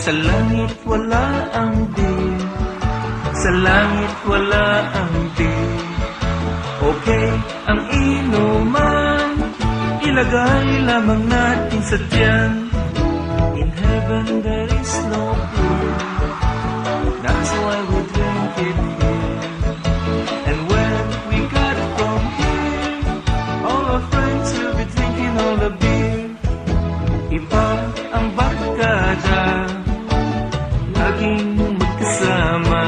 Sa langit wala ang di, sa langit wala ang di. Okay, ang inuman, ilagay lamang natin sa tiyan. In heaven there is no blue, that's why we drink it here. And when we got from here, all our friends will be drinking all the beer. Iba ang barkada, laging magkasama.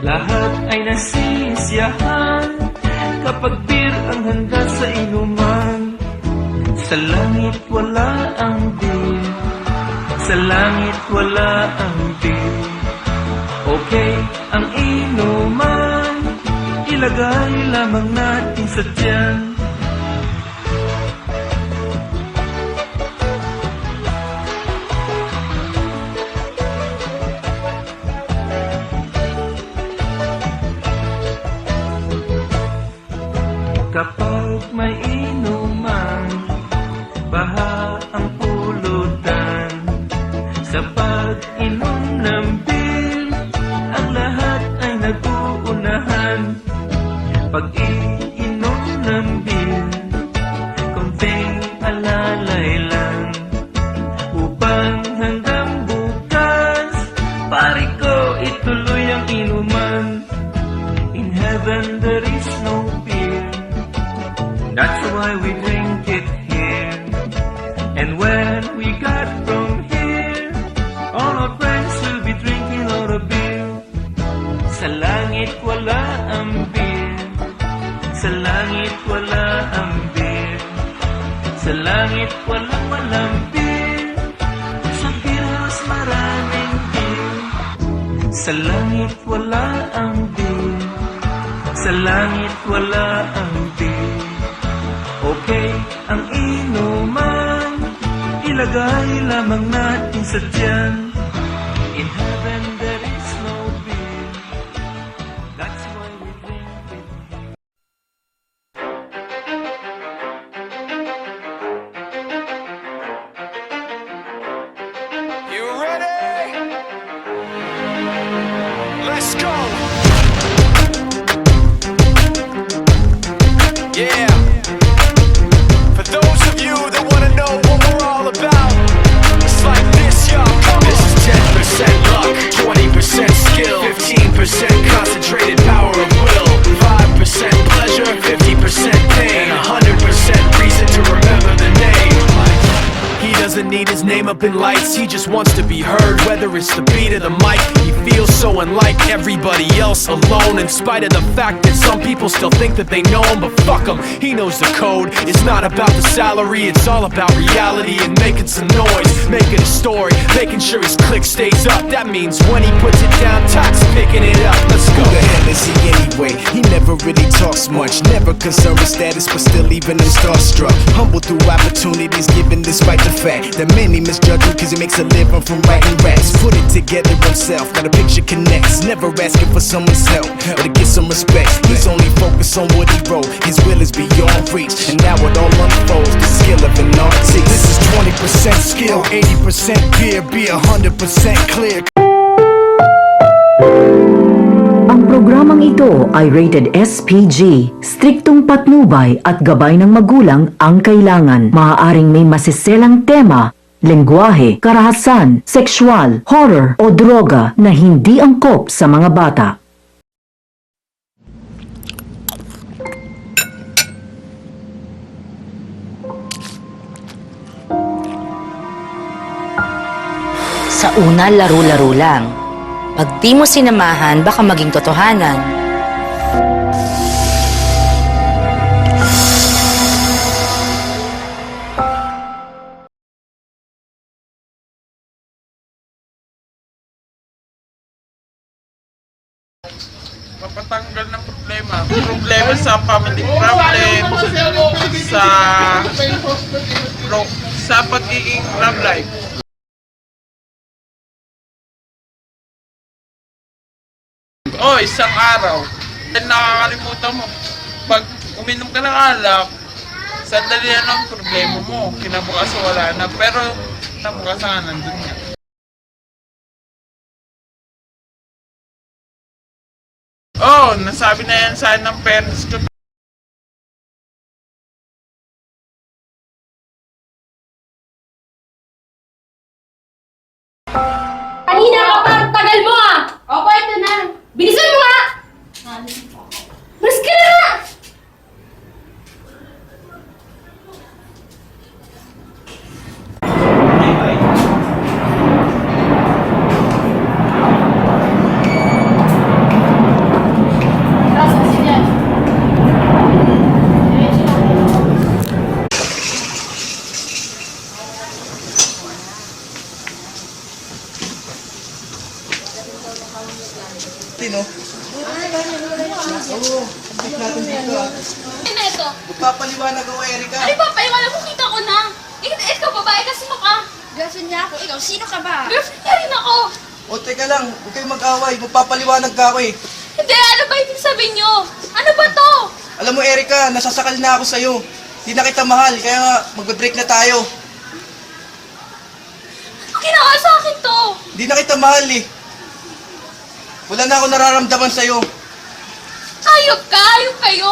Lahat ay nasisiyahan kapag beer ang handa sa inuman. Sa langit wala ang beer, sa langit wala ang beer. Okay, ang inuman, ilagay lamang natin sa tiyan. Kapag may inuman, baha ang pulutan. Sa pag-inom ng beer, ang lahat ay nag-uunahan. Pag-iinom ng beer, konting alalay lang, upang hanggang bukas, pare ko ituloy ang inuman. In heaven there is no beer, that's why we drink it here. And when we got from here, all our friends will be drinking all the beer. Sa langit wala ang beer, sa langit wala ang beer, sa langit walang beer, sa beer house maraming beer. Sa langit wala ang beer, sa langit wala ang beer. Okay, ang inuman, ilagay lamang natin sa tiyan. In heaven there is no beer, that's why we drink it. You ready? Let's go! Yeah! For those of you that want to know what we're all about, it's like this, y'all. This is 10% luck, 20% skill, 15% concentrated power of will, 5% pleasure, 50% pain, and 100% reason to remember the name. He doesn't need his name up in lights, he just wants to be heard, whether it's the beat of the mic. He feels so unlike everybody else, alone, in spite of the fact that some people still think that they know him. But fuck him, he knows the code. It's not about the salary, it's all about reality and making some noise, making a story, making sure his click stays up. That means when he puts it down, Tox picking it up. Let's go. Who the hell is he anyway? He never really talks much, never concerned with status, but still even him starstruck. Humble through opportunities given despite the fact that many misjudge him cause he makes a living from writing raps. Put it together himself, got a picture connects, never asking for someone's help or to get some respect. He's only focused on what he wrote, his will is beyond reach, and now it all unfolds, the skill of an artist. This is 20% skill, 80% beer, be 100% clear. Ang programang ito ay rated SPG. Striktong patnubay at gabay ng magulang ang kailangan. Maaaring may masiselang tema, lengguwahe, karahasan, sexual, horror o droga na hindi angkop sa mga bata. Sa una, laro-laro lang. Pag di mo sinamahan, baka maging totohanan. Papatanggal ng problema. Problema sa family problem, sa pagiging love life. Isang araw, nakakalimutan mo. Pag uminom ka ng alak, sandali yan ang problema mo. Kinabukasan wala na, pero nabukasan nandun niya. nasabi na yan sa akin ng parents ko. Kanina ka pa, tagal mo ah! Opo, ito na. Bilisan mo nga! Mas ka na nga! Ano na ito? Magpapaliwanag ako, Erika. Ano ba? Paliwanag mo, kita ko na. Ikaw babae ka, sino ka? Girlfriend niya ako. Ikaw, sino ka ba? Girlfriend niya rin ako. O, teka lang. Huwag kayong mag-away. Magpapaliwanag ka ako eh. Hindi, ano ba yung sabihin niyo? Ano ba to? Alam mo, Erika, nasasakal na ako sa'yo. Hindi na kita mahal, kaya nga magbe-break na tayo. Ang ginawa sa akin to? Hindi na kita mahal eh. Wala na ako nararamdaman sa'yo. Ayop ka, ayop kayo.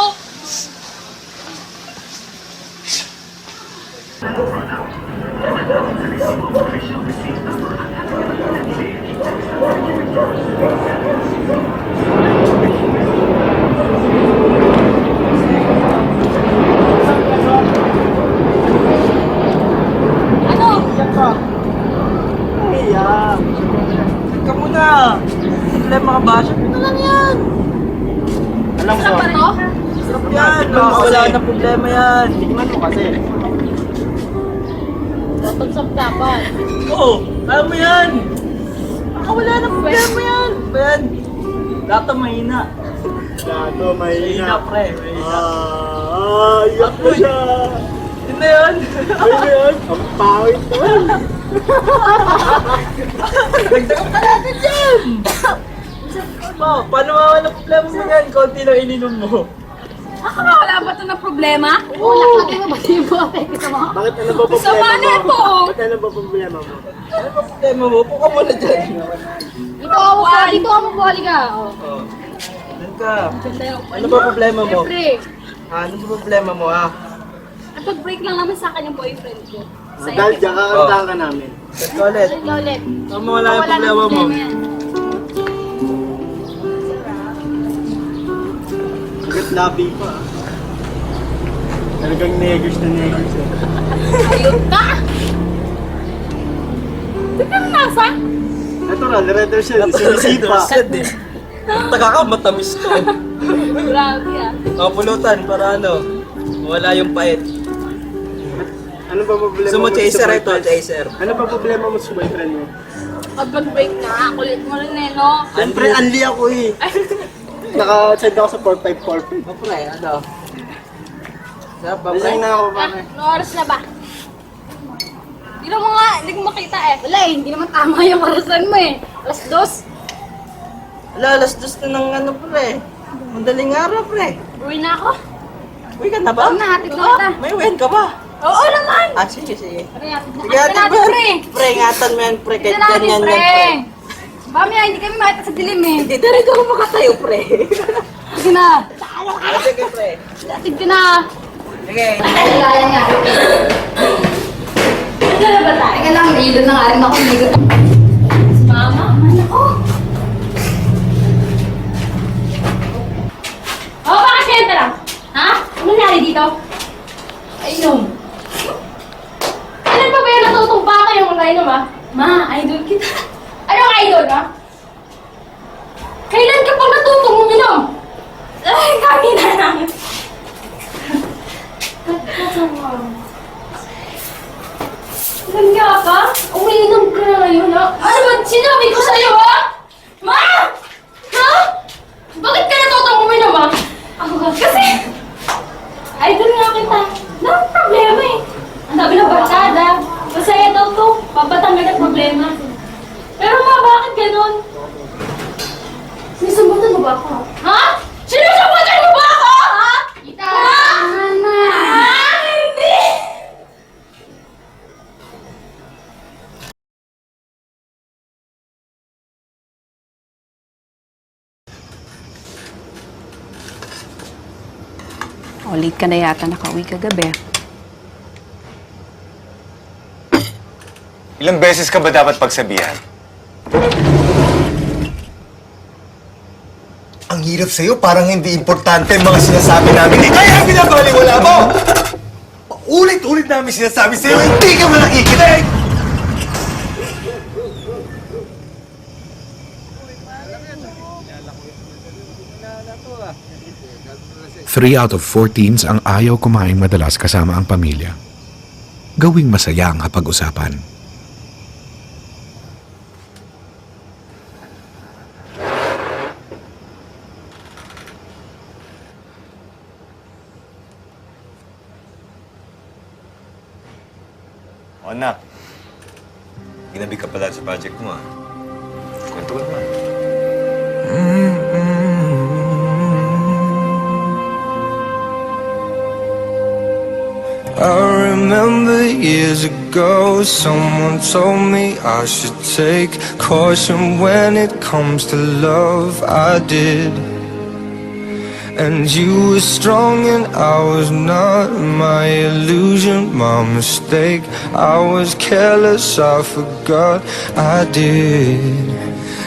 Ano? Teka muna. Problema ka ba? Ito lang yan. Sarap ba to? Sarap yan. Wala na problema yan. Tingnan mo kasi. Dapat sa dapat. Oo, alam mo yan. Wala na problema yan. Ba yan? Dato mahina. Dato mahina. Pre. Mahina. Iyak mo siya. Yun na yan. Yun na yan. Ang pawit naman. Dagdagan ka natin dyan. Paano mawala ng problema mo yan? Konti lang ininom mo. Wala ba ito ng problema? Oo. Laki ba ba? Bakit ano ba problema Sama na ito. Bakit ano ba problema mo? Ano ba problema mo? Puka mo na dyan. Dito ako ka. Dito ako mabuhali ka. Oh. Doon ka. Ano ba problema mo? Siyempre. Ano ba problema mo ha? Napag-break lang naman sa akin yung boyfriend ko. Dahil dyan kakantahan ka namin. Let's go ulit. Sige ulit. Tama wala yung problema mo. yan. Agad labi pa. Talagang negers na negers eh. Ayun ka! Ba't kang nasa? Natural, red siya. Sinisipa. Taga ka, matamis ka. Grabe ah. Kapulutan para ano, wala yung pait. Ano ba problema mo? Chaser ito, chaser. Ano ba problema mo sa boyfriend mo? Pag-break na, kulit mo rin eh, no? Siyempre, anli ako eh. Naka-send ako sa 4545. Pre, ano? Design na ako, pare. Anong oras na ba? Hindi mo nga, hindi ko makita eh. Wala eh, hindi naman tama yung orasan mo eh. Alas 2. Wala, alas 2 na ng ano, pre. Madaling araw, pre. Uwi na ako. Uy ka na ba? Oo na, hatid na kita. May win ka ba? Oo naman! Ah, sige, sige. Ano hatid na? Sige, Hatid atin na natin, pre! Pre, ingatan mo yan, pre. Hatid Kahit na natin, ganyan pre! yan, pre. Mamaya, hindi kami makita sa dilim eh. Hindi na rin ako makatayo, pre. Sige na. Sige, pre. Hatid ka na. Sige. Kaya nga. Ano na ba tayo? Teka lang, nahilod na nga rin ako. Nahilod ako. Mama, man ako. Oh, bakit kaya lang? Ha? Ano nangyari dito? Ayun. Ano pa ba yung natutumpa ka yung nainom ah? Ma, idol kita. Anong idol ha? Kailan ka pang natutong uminom? Ay, kanina lang. Nangya ka? Umiinom ka na ngayon, ha? Ano ba sinabi ko sa'yo, ha? Ma! Ha? Bakit ka natutong uminom, ha? Kasi, idol nga kita. Wala problema eh. Ang sabi ng barkada, masaya daw to. Papatanggal ang problema. Pero ma, bakit ganun? Sinusubutan mo ba ako? Ha? Sinusubutan mo ba ako? Ha? Kita! Ha? Hindi! O, late ka na yata nakauwi kagabi. Ilang beses ka ba dapat pagsabihan? Ang hirap sa'yo, parang hindi importante ang mga sinasabi namin. Kaya binabaliwala mo! Ulit-ulit namin sinasabi sa'yo, hindi ka man nakikinig! 3 out of 4 teens ang ayaw kumain madalas kasama ang pamilya. Gawing masaya ang hapag-usapan. O anak, ginabi ka pala sa project mo ah. Kwento ko naman. I remember years ago, someone told me I should take caution when it comes to love. I did. And you were strong and I was not. My illusion, my mistake. I was careless, I forgot I did.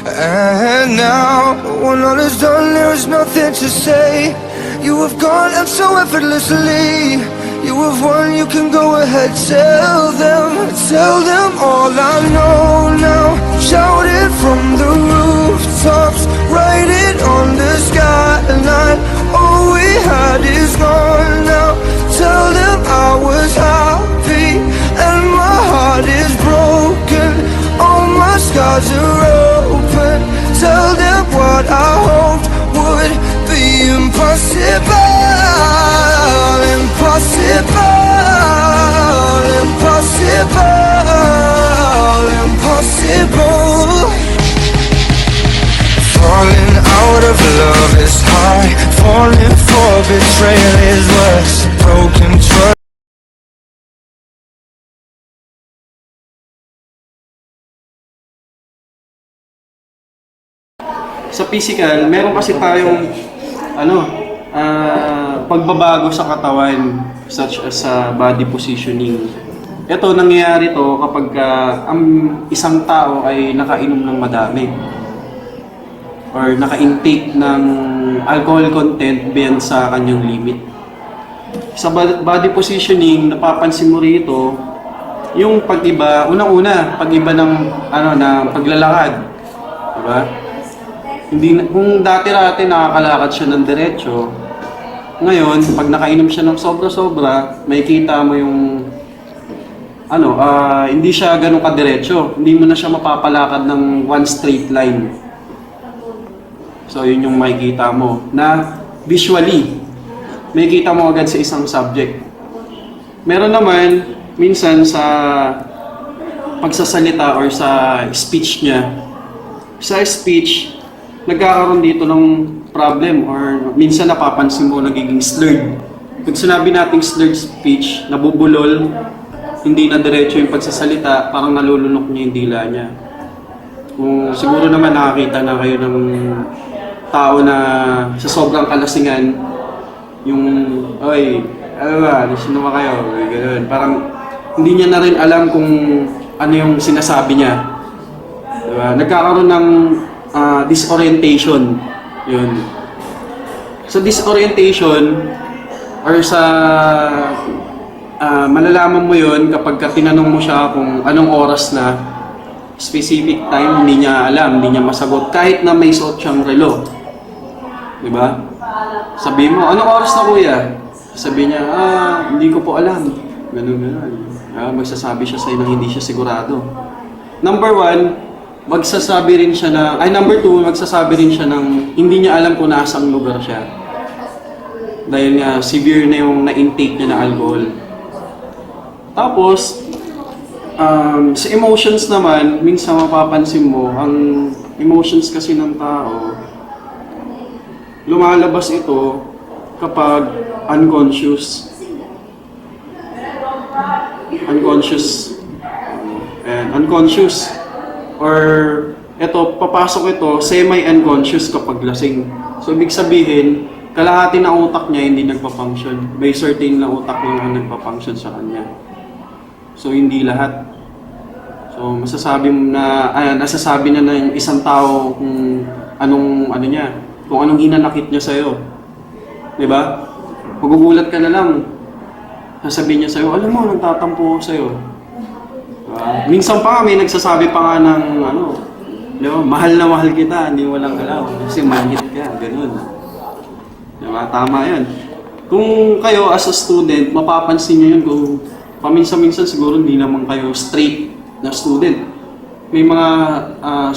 And now, when all is done, there's nothing to say. You have gone and so effortlessly. You have won, you can go ahead, tell them all I know now. Shout it from the rooftops, write it on the skyline. All we had is gone now. Tell them I was happy and my heart is broken. All my scars are open. Tell them what I hoped would be impossible. Impossible. Falling out of love is high. Falling for betrayal is worse. Broken trust. Sa physical, meron kasi tayong pagbabago sa katawan, such as body positioning. Ito, nangyayari to kapag ang isang tao ay nakainom ng madami or naka-intake ng alcohol content beyond sa kanyang limit. Sa body positioning, napapansin mo rito yung pag-iba, unang-una, pag-iba ng na paglalakad. Diba? Kung dati-dati nakakalakad siya ng diretso, ngayon, pag nakainom siya ng sobra-sobra, makikita mo yung hindi siya ganun kadiretso. Hindi mo na siya mapapalakad ng one straight line. So, yun yung makikita mo. Na visually, makikita mo agad sa isang subject. Meron naman, minsan sa pagsasalita or sa speech niya. Sa speech, nagkakaroon dito ng problem or minsan napapansin mo nagiging slurred. Pag sinabi nating slurred speech, nabubulol, hindi na diretso yung pagsasalita, parang nalulunok niya yung dila niya. Kung siguro naman nakakita na kayo ng tao na sa sobrang kalasingan, yung, oy, ano ba, sino ba kayo? Ganun. Parang hindi niya na rin alam kung ano yung sinasabi niya. Diba? Nagkakaroon ng disorientation. Yun. Sa disorientation, or sa malalaman mo yun kapag tinanong mo siya kung anong oras na, specific time, hindi niya alam, hindi niya masagot, kahit na may suot siyang relo. Diba? Sabi mo, anong oras na kuya? Sabi niya, hindi ko po alam. Ganun. Magsasabi siya sa'yo nang hindi siya sigurado. Number 1, magsasabi rin siya ng, number 2, magsasabi rin siya ng hindi niya alam kung nasang lugar siya. Dahil nga, severe na yung na-intake niya na alcohol. Tapos, sa emotions naman, minsan mapapansin mo, ang emotions kasi ng tao, lumalabas ito kapag unconscious. Unconscious. Or, papasok ito, semi-unconscious kapag lasing. So, ibig sabihin, kalahati ng utak niya hindi nagpa-function. May certain na utak lang ang nagpa-function sa kanya. So, hindi lahat. So, nasasabi na ng isang tao kung anong hinanakit niya sa'yo. Diba? Magugulat ka na lang. Sasabihin niya sa'yo, alam mo, nagtatampo ko sa'yo. Minsan pa may nagsasabi pa nga ng diba? Mahal na mahal kita, hindi walang galaw. Kasi manhit ka, ganun. Diba? Tama yan. Kung kayo as a student, mapapansin niyo yun kung paminsan-minsan siguro hindi naman kayo straight na student. May mga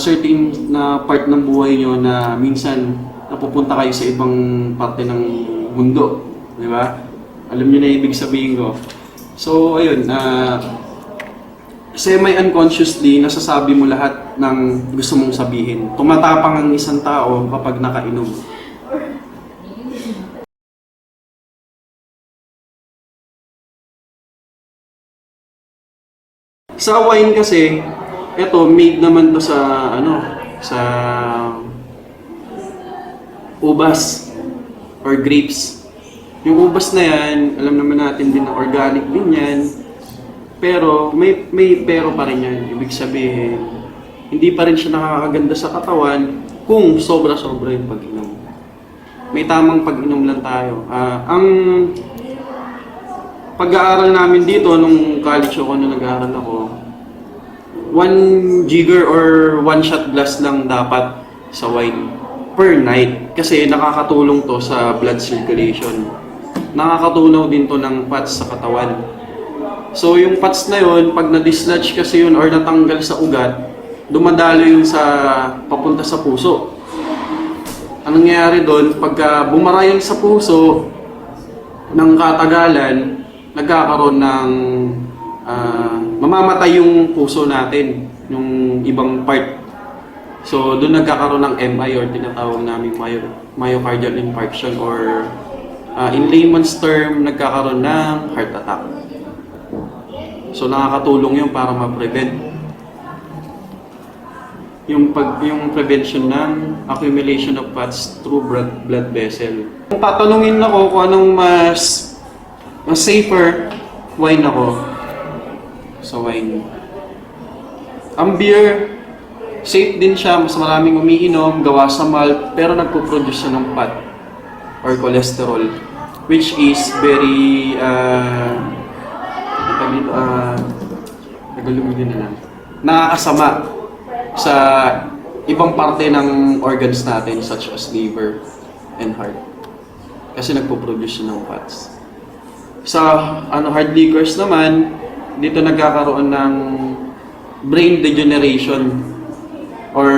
certain na part ng buhay niyo na minsan napupunta kayo sa ibang parte ng mundo. Diba? Alam niyo na ibig sabihin ko. So, ayun, semi-unconsciously, nasasabi mo lahat ng gusto mong sabihin. Tumatapang ang isang tao kapag nakainom. Sa wine kasi, eto, made naman to sa, sa ubas or grapes. Yung ubas na yan, alam naman natin din na organic din yan. Pero may pero pa rin yan. Ibig sabihin, hindi pa rin siya nakakaganda sa katawan kung sobra-sobra yung pag-inom. May tamang pag-inom lang tayo. Ang pag-aaral namin dito, nung college ako, nung nag-aaral ako, 1 jigger or 1 shot glass lang dapat sa wine per night. Kasi nakakatulong to sa blood circulation. Nakakatulong din to ng fats sa katawan. So yung fats na yun, pag na-dislodge kasi yun or natanggal sa ugat, dumadalo yun papunta sa puso. Anong nangyayari doon, pagka bumara yun sa puso, ng katagalan, nagkakaroon ng mamamatay yung puso natin, yung ibang part. So doon nagkakaroon ng MI or tinatawag namin myocardial infarction or in layman's term, nagkakaroon ng heart attack. So nakakatulong yun para ma-prevent yung prevention ng accumulation of fats through blood vessel. Kung tatanungin ako kung anong mas safer, wine ako. Sa wine. Ang beer, safe din siya, mas maraming umiinom, gawa sa malt, pero nagpo-produce siya ng fat or cholesterol, which is very nakakasama sa ibang parte ng organs natin such as liver and heart. Kasi nagpo-produce siya ng fats. Sa hard liquors naman, dito nagkakaroon ng brain degeneration or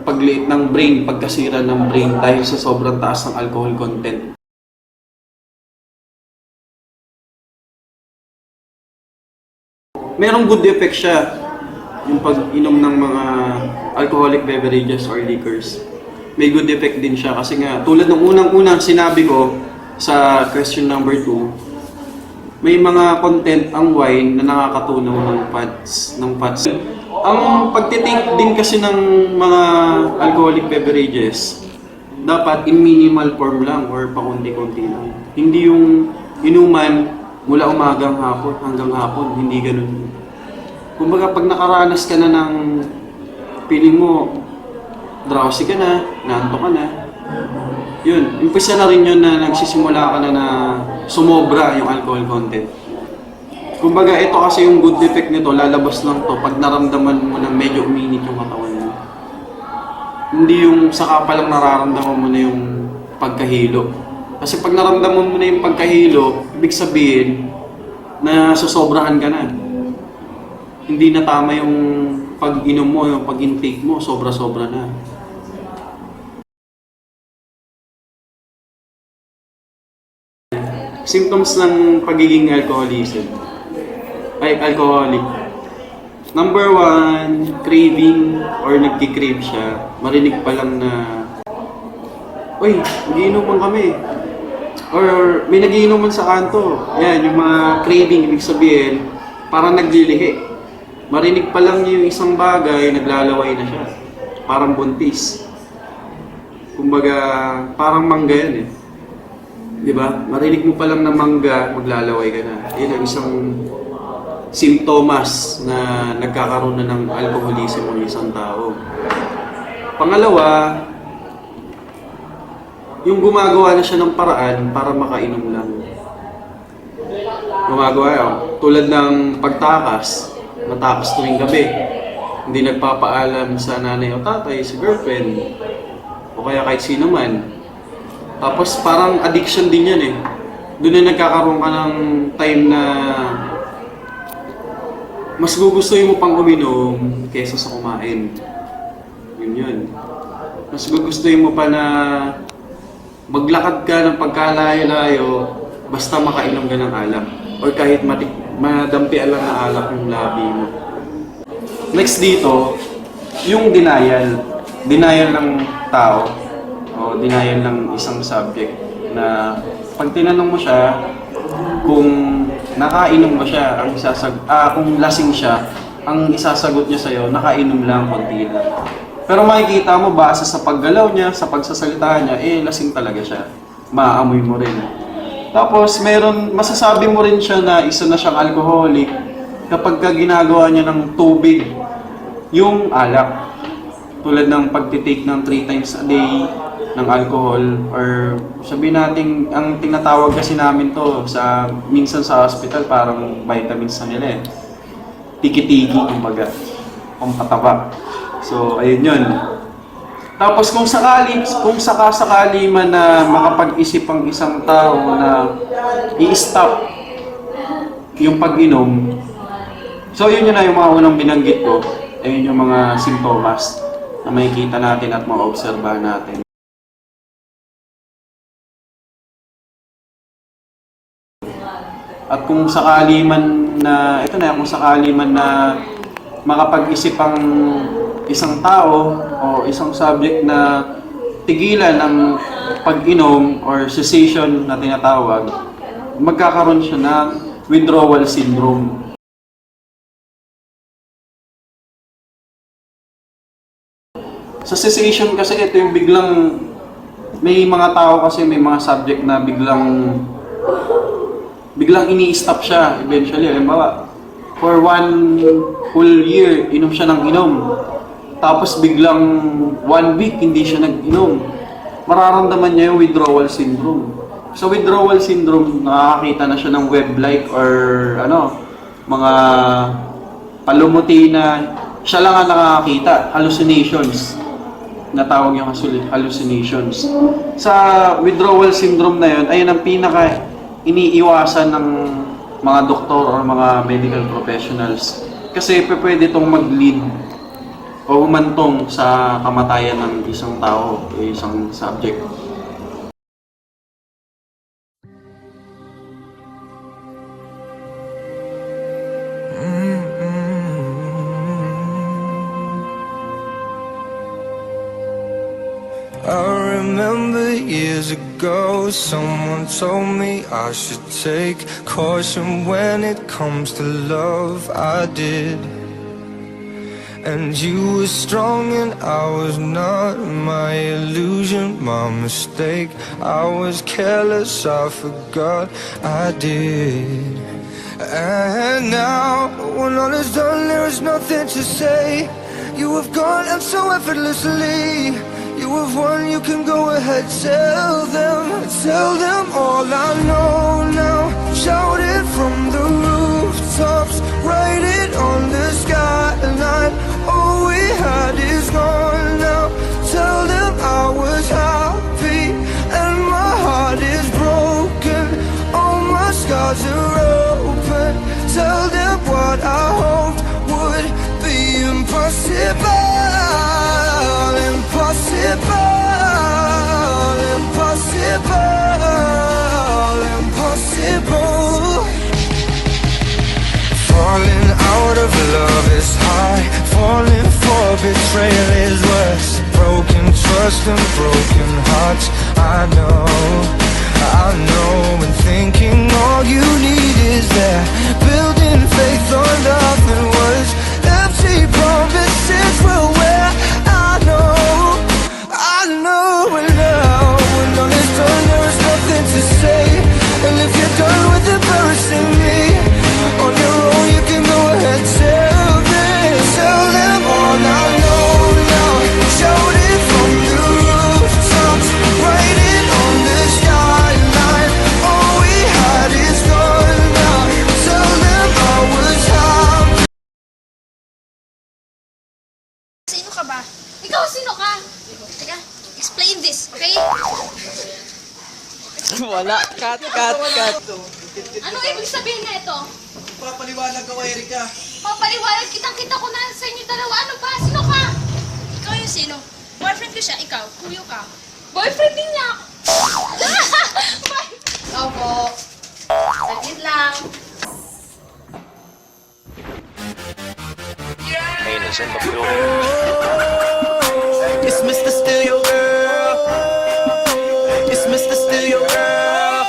pagliit ng brain, pagkasira ng brain dahil sa sobrang taas ng alcohol content. Merong good effect siya yung pag-inom ng mga alcoholic beverages or liquors. May good effect din siya kasi nga tulad ng unang-unang sinabi ko sa question number 2, may mga content ang wine na nakakatunaw ng fats. Ang pagtitake din kasi ng mga alcoholic beverages, dapat in minimal form lang or pakunti-kunti lang. Hindi yung inuman mula umagang hanggang hapon, hindi ganun. Kumbaga pag nakaranas ka na ng feeling mo, drowsy ka na, naantok ka na, yun, umpisa na rin yun na nagsisimula ka na sumobra yung alcohol content. Kumbaga ito kasi yung good effect nito, lalabas lang to pag naramdaman mo na medyo uminit yung katawan mo. Hindi yung saka pa lang nararamdaman mo na yung pagkahilo. Kasi pag naramdaman mo na yung pagkahilo, ibig sabihin na susobrahan ka na. Hindi na tama yung pag-inom mo, yung pag-intake mo, sobra-sobra na. Symptoms ng pagiging alcoholic. Number 1, craving or nagki-crave siya. Marinig pa lang na, uy, nagiinuman kami. Or may nagiinuman sa kanto. Yan, yung mga craving, ibig sabihin, parang naglilihi. Marinig pa lang yung isang bagay, naglalaway na siya. Parang buntis. Kumbaga, parang mangga yan eh. Di ba? Marinig mo pa lang na mangga, maglalaway ka na. Yun ang isang simptomas na nagkakaroon na ng alcoholism ng isang tao. Pangalawa, yung gumagawa na siya ng paraan para makainom lang. Gumagawa yun. Tulad ng pagtakas, matakas tuwing gabi. Hindi nagpapaalam sa nanay o tatay, sa girlfriend, o kaya kahit sino man. Tapos parang addiction din yan eh. Doon na nagkakaroon ka ng time na mas gugustuhin mo pang uminom kaysa sa kumain. Yun. Mas gugustuhin mo pa na maglakad ka ng pagkalayo-layo basta makainom ka ng alak. Or kahit madampian lang na alak yung labi mo. Next dito, yung denial. Denial ng tao. O denial ng isang subject. Na pag tinanong mo siya kung nakainom ba siya, kung lasing siya, ang isasagot niya sa'yo, nakainom lang, konti lang. Pero makikita mo, base sa paggalaw niya, sa pagsasalita niya, lasing talaga siya. Maamoy mo rin. Tapos, masasabi mo rin siya na isa na siyang alcoholic kapag ginagawa niya ng tubig yung alak. Tulad ng pagtitake ng 3 times a day ng alcohol, or sabihin natin, ang tinatawag kasi namin to minsan sa hospital, parang vitamins na nila eh. Tiki-tiki, kumbaga. Pampataba. So, ayun yun. Tapos kung sakasakali man na makapag-isip ang isang tao na i-stop yung pag-inom, so yun na yung mga unang binanggit ko. Ayun yung mga simptomas na makikita natin at ma-obserbahan natin. At kung sakali man na, kung sakali man na makapag-isip ang isang tao o isang subject na tigilan ng pag-inom or cessation na tinatawag, magkakaroon siya ng withdrawal syndrome. Sa cessation kasi ito yung biglang, may mga tao kasi may mga subject na biglang ini-stop siya eventually. Halimbawa, for 1 whole year, inom siya ng inom. Tapos biglang 1 week, hindi siya nag-inom. Mararamdaman niya yung withdrawal syndrome. Sa withdrawal syndrome, nakakakita na siya ng web-like or mga palumuti na siya lang ang nakakakita. Hallucinations. Natawag yung hallucinations. Sa withdrawal syndrome na yun, ayun ang pinaka iniiwasan ng mga doktor or mga medical professionals. Kasi pwede itong mag-lead o humantong sa kamatayan ng isang tao o isang subject. I remember years ago, someone told me I should take caution when it comes to love. I did. And you were strong and I was not. My illusion, my mistake. I was careless, I forgot I did. And now, when all is done, there is nothing to say. You have gone and so effortlessly. You have won, you can go ahead, tell them all I know now. Shout it from the rooftops, write it on the skyline. All we had is gone now. Tell them I was happy and my heart is broken. All my scars are open. Tell them what I hoped would be impossible. Impossible. Falling out of love is high. Falling for betrayal is worse. Broken trust and broken hearts. I know, and thinking all you need is that. Building faith on nothing was. Empty promises will wear. I know, and now when all is done, there is nothing to say. Sino ka? Teka, explain this, okay? Wala. Cut. Ano ibig sabihin na ito? Papaliwanag ka, Erika. Papaliwanag kitang-kita ko na sa inyo dalawa. Ano ba? Sino ka? Ikaw yung sino? Boyfriend ko siya, ikaw. Kuyo ka. Boyfriend din niya. Ikaw po. Saglit lang. It's Mr. Steal Your Girl. It's Mr. Steal Your Girl.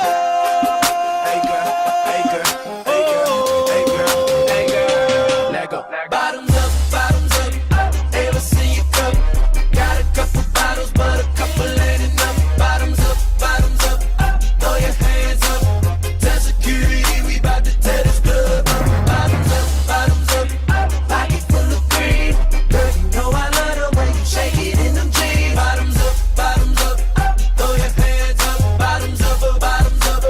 Hey girl, hey girl, hey girl, hey girl, hey girl. Let go. Bottoms up, hey, let's see you cup. Got a couple bottles, but a couple ain't enough. Bottoms up, throw your hands up. Tell security we bout to tear this club up. Bottoms up, pocket full of green. Girl, you know I love the way you shake it in them jeans. Bottoms up, throw your hands up. Bottoms up, bottoms up.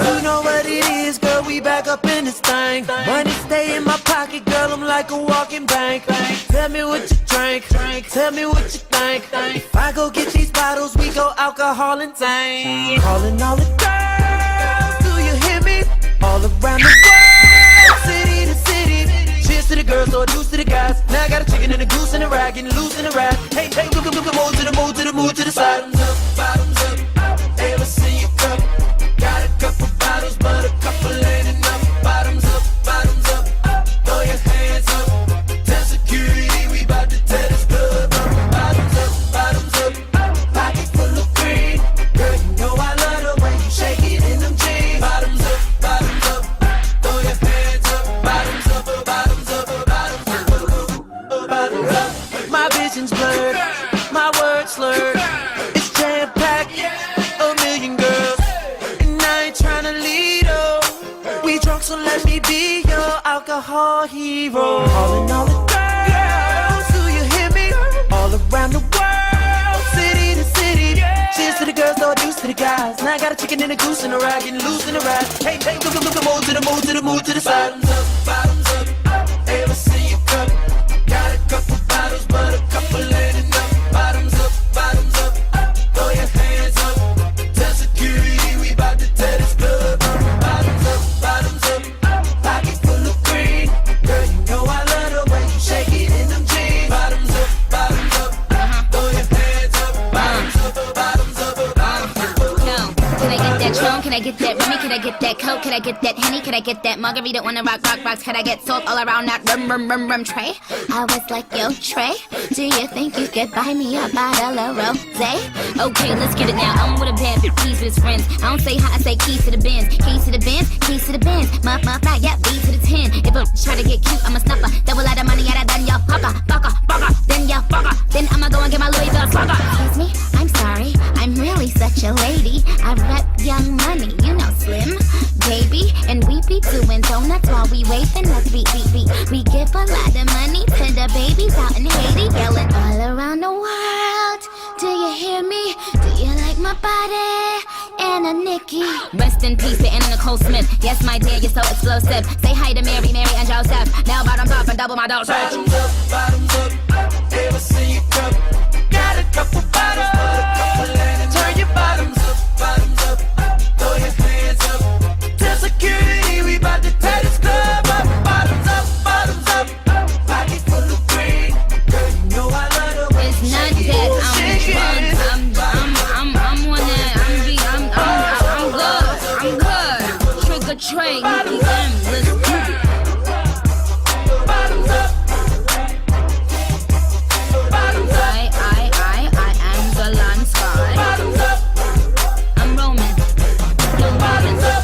You know what it is, girl, we back up in this thing. Money stay in my pocket, girl, I'm like a walking bank. Tell me what you drink, tell me what you think. If I go get these bottles, we go alcohol and tank. Calling all the girls, do you hear me? All around the world, city to city. Cheers to the girls, or deuce to the guys. Now I got a chicken and a goose and a rag, getting loose in a rag. Hey, move to the side. Bottoms up, hey, let's see you cup. Got a couple bottles, but a couple ain't enough. Bottoms up, throw your hands up. Tell security we bout to tear this club up. Bottoms up, pocket full of green. Girl, you know I love the way you shake it in them jeans. Bottoms up, throw your hands up. Bottoms up. My vision's blurred, my words slurred. It's jam-packed, a million girls. And I ain't tryna lead, oh. We drunk, so let me be your alcohol hero. Calling all the girls, do you hear me? All around the world, city to city. Cheers to the girls, or deuce to the guys. Now I got a chicken and a goose and a rag, getting loose in a rag. Hey, move to the side. Bottoms up, hey, let's see you cup. Got a couple bottles, but a couple ain't enough. Bottoms up, throw your hands up. Tell security we bout to tear this club up. Bottoms up, pocket full of green. Girl, you know I love the way you shake it in them jeans. Bottoms up, throw your hands up. Bottoms up. Can I get that Tron? Can I get that Remy? Can I get that Coke? Can I get that Henny? Can I get that margarita on the rocks? Can I get salt all around that rum tray? I was like, yo, Trey, do you think you could buy me a bottle of rosé? Okay, let's get it now. I'm with a bad bitch, he's with his friends. I don't say hi, I say keys to the Benz. Keys to the Benz, keys to the Benz. Muff, yeah, B to the 10. If I try to get cute, I'm a snuffer. Double out of money, out of then ya fucker. Then ya fucker. Then I'ma go and get my Louis Vuitton fucker. Excuse me, I'm sorry, I'm really such a lady. I rep Young Money, you know Slim, baby. And we be doing donuts while we waving us. We give a lot of money to the babies out in Haiti, yelling all around the world. Do you hear me? Do you like my body? Anna Nikki. Rest in peace to Anna Nicole Smith. Yes, my dear, you're so explosive. Say hi to Mary, and Joseph. Now bottoms up and double my dosage. Bottoms up, hey, let's see you cup. Got a couple bottles, but a couple ain't enough. Turn your bottoms up, throw your hands up. Tell security we bout to tear this club up. Bottoms up, pocket full of green. Girl, you know I love the way It's you not shake it. that I'm drunk. I'm good. Trick or treat, let's do it. Bottoms up. I am the land sky. Bottoms up. I'm Roman. Young Bottoms up.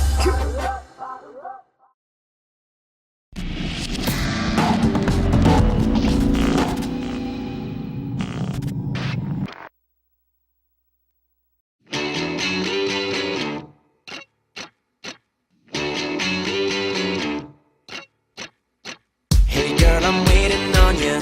Hey girl, I'm waiting on you.